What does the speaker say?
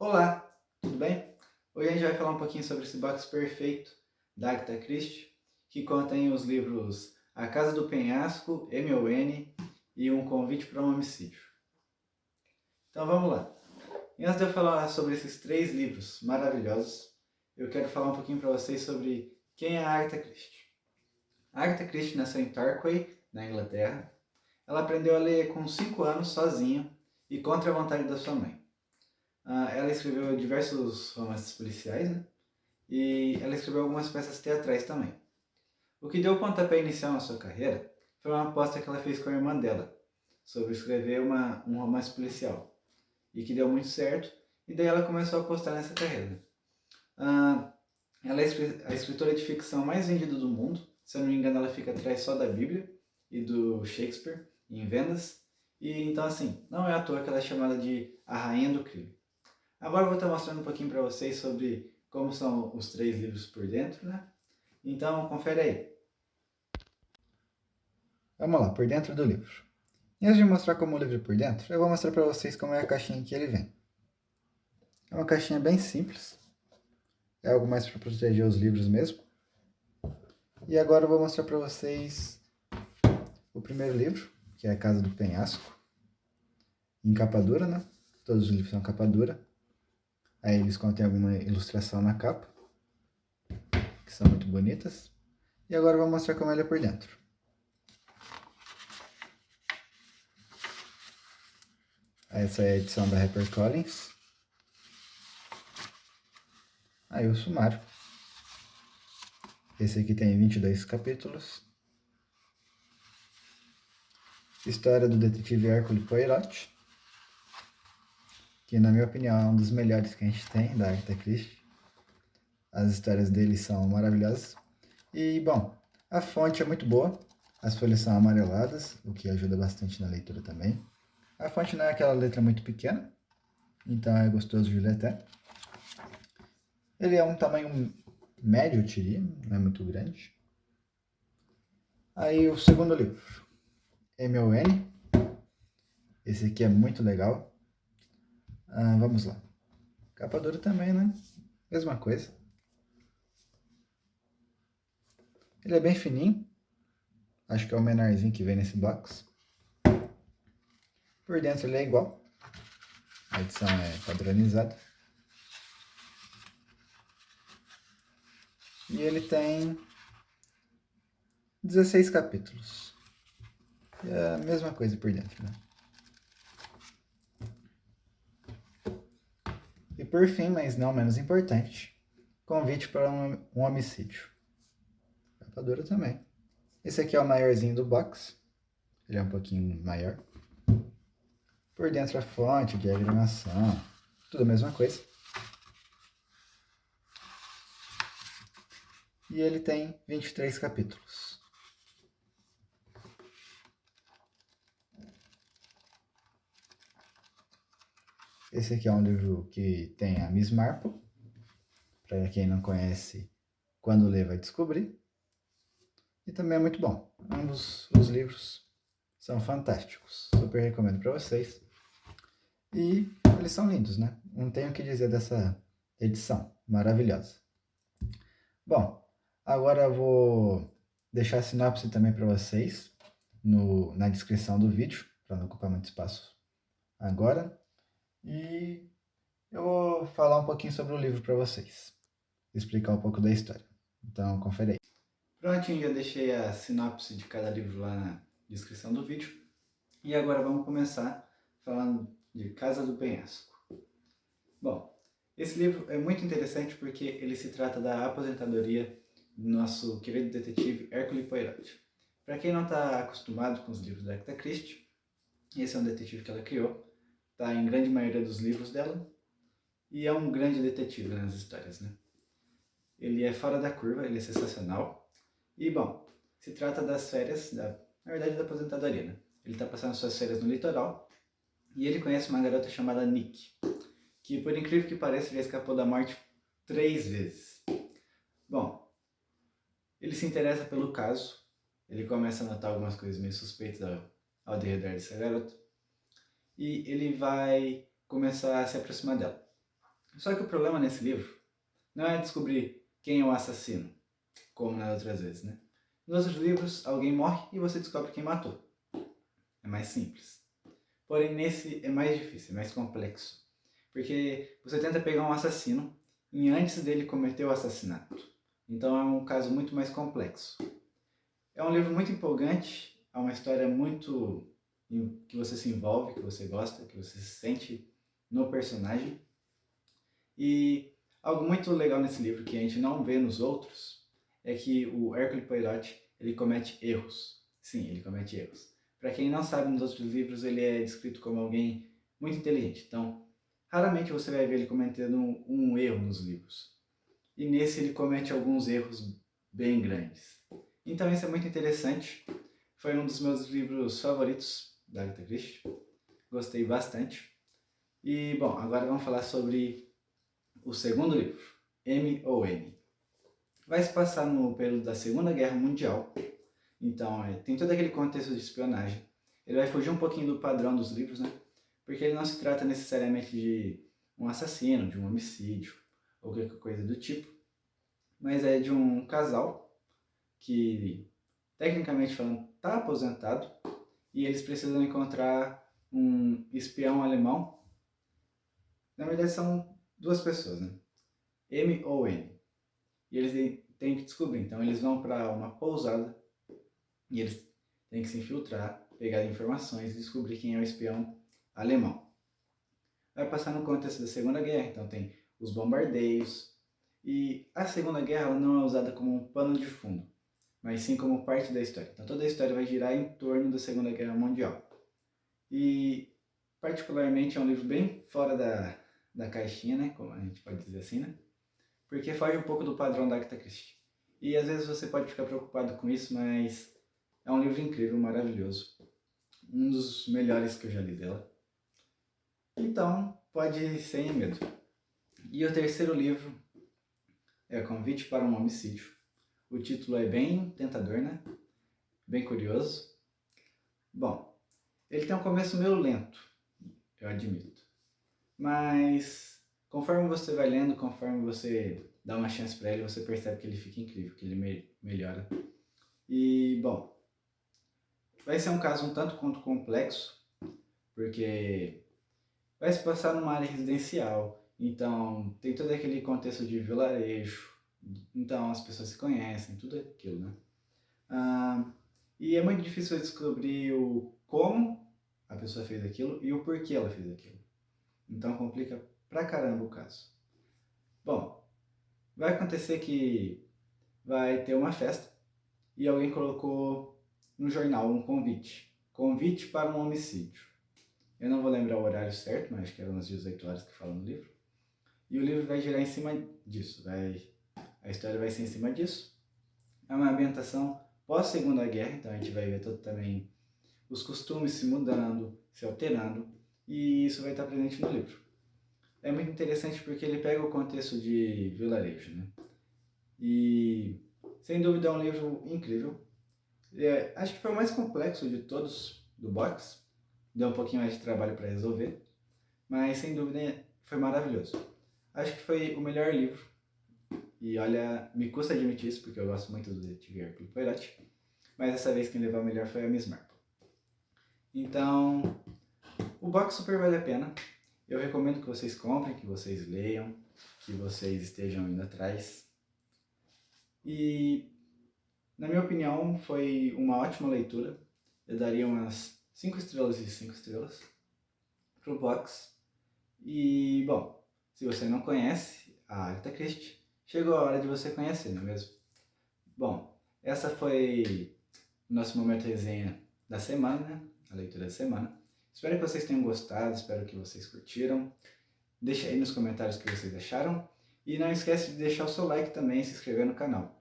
Olá, tudo bem? Hoje a gente vai falar um pouquinho sobre esse box perfeito da Agatha Christie, que contém os livros A Casa do Penhasco, M.O.N. e Um Convite para um Homicídio. Então vamos lá. E antes de eu falar sobre esses três livros maravilhosos, eu quero falar um pouquinho para vocês sobre quem é a Agatha Christie. A Agatha Christie nasceu em Torquay, na Inglaterra. Ela aprendeu a ler com 5 anos sozinha e contra a vontade da sua mãe. Ela escreveu diversos romances policiais, né? E ela escreveu algumas peças teatrais também. O que deu o pontapé inicial na sua carreira foi uma aposta que ela fez com a irmã dela sobre escrever um romance policial, e que deu muito certo, e daí ela começou a apostar nessa carreira. Ela é a escritora de ficção mais vendida do mundo, se eu não me engano ela fica atrás só da Bíblia e do Shakespeare em vendas, e então assim, não é à toa que ela é chamada de a rainha do crime. Agora eu vou estar mostrando um pouquinho para vocês sobre como são os três livros por dentro, né? Então, confere aí. Vamos lá, por dentro do livro. E antes de mostrar como o livro é por dentro, eu vou mostrar para vocês como é a caixinha que ele vem. É uma caixinha bem simples. É algo mais para proteger os livros mesmo. E agora eu vou mostrar para vocês o primeiro livro, que é A Casa do Penhasco. Em capa dura, né? Todos os livros são capa dura. Aí eles contêm alguma ilustração na capa, que são muito bonitas. E agora eu vou mostrar como ele é por dentro. Essa é a edição da HarperCollins. Aí o sumário. Esse aqui tem 22 capítulos. História do detetive Hercule Poirot, que na minha opinião é um dos melhores que a gente tem da Agatha Christie. As histórias dele são maravilhosas. E, bom, a fonte é muito boa. As folhas são amareladas, o que ajuda bastante na leitura também. A fonte não é aquela letra muito pequena, então é gostoso de ler até. Ele é um tamanho médio, eu diria, não é muito grande. Aí o segundo livro, M.O.N. Esse aqui é muito legal. Vamos lá. Capa dura também, né? Mesma coisa. Ele é bem fininho. Acho que é o menorzinho que vem nesse box. Por dentro ele é igual. A edição é padronizada. E ele tem 16 capítulos. E é a mesma coisa por dentro, né? E por fim, mas não menos importante, Convite para um Homicídio. Capa dura também. Esse aqui é o maiorzinho do box. Ele é um pouquinho maior. Por dentro a fonte, diagramação, tudo a mesma coisa. E ele tem 23 capítulos. Esse aqui é um livro que tem a Miss Marple. Para quem não conhece, quando ler vai descobrir. E também é muito bom. Ambos os livros são fantásticos. Super recomendo para vocês. E eles são lindos, né? Não tenho o que dizer dessa edição maravilhosa. Bom, agora eu vou deixar a sinopse também para vocês na descrição do vídeo, para não ocupar muito espaço agora. E eu vou falar um pouquinho sobre o livro para vocês, explicar um pouco da história. Então, confere aí. Prontinho, já deixei a sinopse de cada livro lá na descrição do vídeo. E agora vamos começar falando de Casa do Penhasco. Bom, esse livro é muito interessante porque ele se trata da aposentadoria do nosso querido detetive Hercule Poirot. Para quem não está acostumado com os livros da Agatha Christie, esse é um detetive que ela criou, está em grande maioria dos livros dela, e é um grande detetive nas histórias, né? Ele é fora da curva, ele é sensacional. E, bom, se trata das férias, na verdade da aposentadoria, né? Ele está passando suas férias no litoral e ele conhece uma garota chamada Nick, que por incrível que pareça já escapou da morte 3 vezes. Bom, ele se interessa pelo caso, ele começa a notar algumas coisas meio suspeitas ao derredor dessa garota e ele vai começar a se aproximar dela. Só que o problema nesse livro não é descobrir quem é o assassino, como nas outras vezes, né? Nos outros livros, alguém morre e você descobre quem matou. É mais simples. Porém, nesse é mais difícil, é mais complexo. Porque você tenta pegar um assassino e antes dele cometer o assassinato. Então é um caso muito mais complexo. É um livro muito empolgante, é uma história muito que você se envolve, que você gosta, que você se sente no personagem. E algo muito legal nesse livro que a gente não vê nos outros é que o Hercule Poirot, ele comete erros. Sim, ele comete erros. Para quem não sabe, nos outros livros ele é descrito como alguém muito inteligente. Então, raramente você vai ver ele cometendo um erro nos livros. E nesse ele comete alguns erros bem grandes. Então isso é muito interessante. Foi um dos meus livros favoritos da Agatha Christie. Gostei bastante. E, bom, agora vamos falar sobre o segundo livro, M ou N. Vai se passar no período da Segunda Guerra Mundial. Então, tem todo aquele contexto de espionagem. Ele vai fugir um pouquinho do padrão dos livros, né? Porque ele não se trata necessariamente de um assassino, de um homicídio, ou qualquer coisa do tipo. Mas é de um casal que, tecnicamente falando, está aposentado e eles precisam encontrar um espião alemão. Na verdade, são duas pessoas, né? M ou N. E eles têm que descobrir. Então, eles vão para uma pousada e eles têm que se infiltrar, pegar informações e descobrir quem é o espião alemão. Vai passar no contexto da Segunda Guerra, então tem os bombardeios. E a Segunda Guerra não é usada como um pano de fundo, mas sim como parte da história. Então toda a história vai girar em torno da Segunda Guerra Mundial. E particularmente é um livro bem fora da caixinha, né? Como a gente pode dizer assim, né? Porque foge um pouco do padrão da Agatha Christie. E às vezes você pode ficar preocupado com isso, mas é um livro incrível, maravilhoso. Um dos melhores que eu já li dela. Então, pode ir sem medo. E o terceiro livro é Convite para um Homicídio. O título é bem tentador, né? Bem curioso. Bom, ele tem um começo meio lento, eu admito. Mas conforme você vai lendo, conforme você dá uma chance para ele, você percebe que ele fica incrível, que ele melhora. E, bom, vai ser um caso um tanto quanto complexo, porque vai se passar numa área residencial, então tem todo aquele contexto de vilarejo, então as pessoas se conhecem, tudo aquilo, né? E é muito difícil descobrir o como a pessoa fez aquilo e o porquê ela fez aquilo. Então complica pra caramba o caso. Bom, vai acontecer que vai ter uma festa e alguém colocou no jornal um convite. Convite para um homicídio. Eu não vou lembrar o horário certo, mas acho que eram umas 18 horas que fala no livro. E o livro vai girar em cima disso. A história vai ser em cima disso. É uma ambientação pós-Segunda Guerra, então a gente vai ver todo também os costumes se mudando, se alterando, e isso vai estar presente no livro. É muito interessante porque ele pega o contexto de vilarejo, né? E sem dúvida é um livro incrível. Acho que foi o mais complexo de todos do box. Deu um pouquinho mais de trabalho para resolver, mas sem dúvida foi maravilhoso. Acho que foi o melhor livro. E olha, me custa admitir isso porque eu gosto muito do detetive Hercule Poirot, mas dessa vez quem levou a melhor foi a Miss Marple. Então, o box super vale a pena. Eu recomendo que vocês comprem, que vocês leiam, que vocês estejam indo atrás. E, na minha opinião, foi uma ótima leitura. Eu daria umas 5 estrelas de 5 estrelas pro box. E, bom, se você não conhece a Agatha Christie, chegou a hora de você conhecer, não é mesmo? Bom, essa foi o nosso momento resenha da semana, né? A leitura da semana. Espero que vocês tenham gostado, espero que vocês curtiram. Deixa aí nos comentários o que vocês acharam. E não esquece de deixar o seu like também e se inscrever no canal.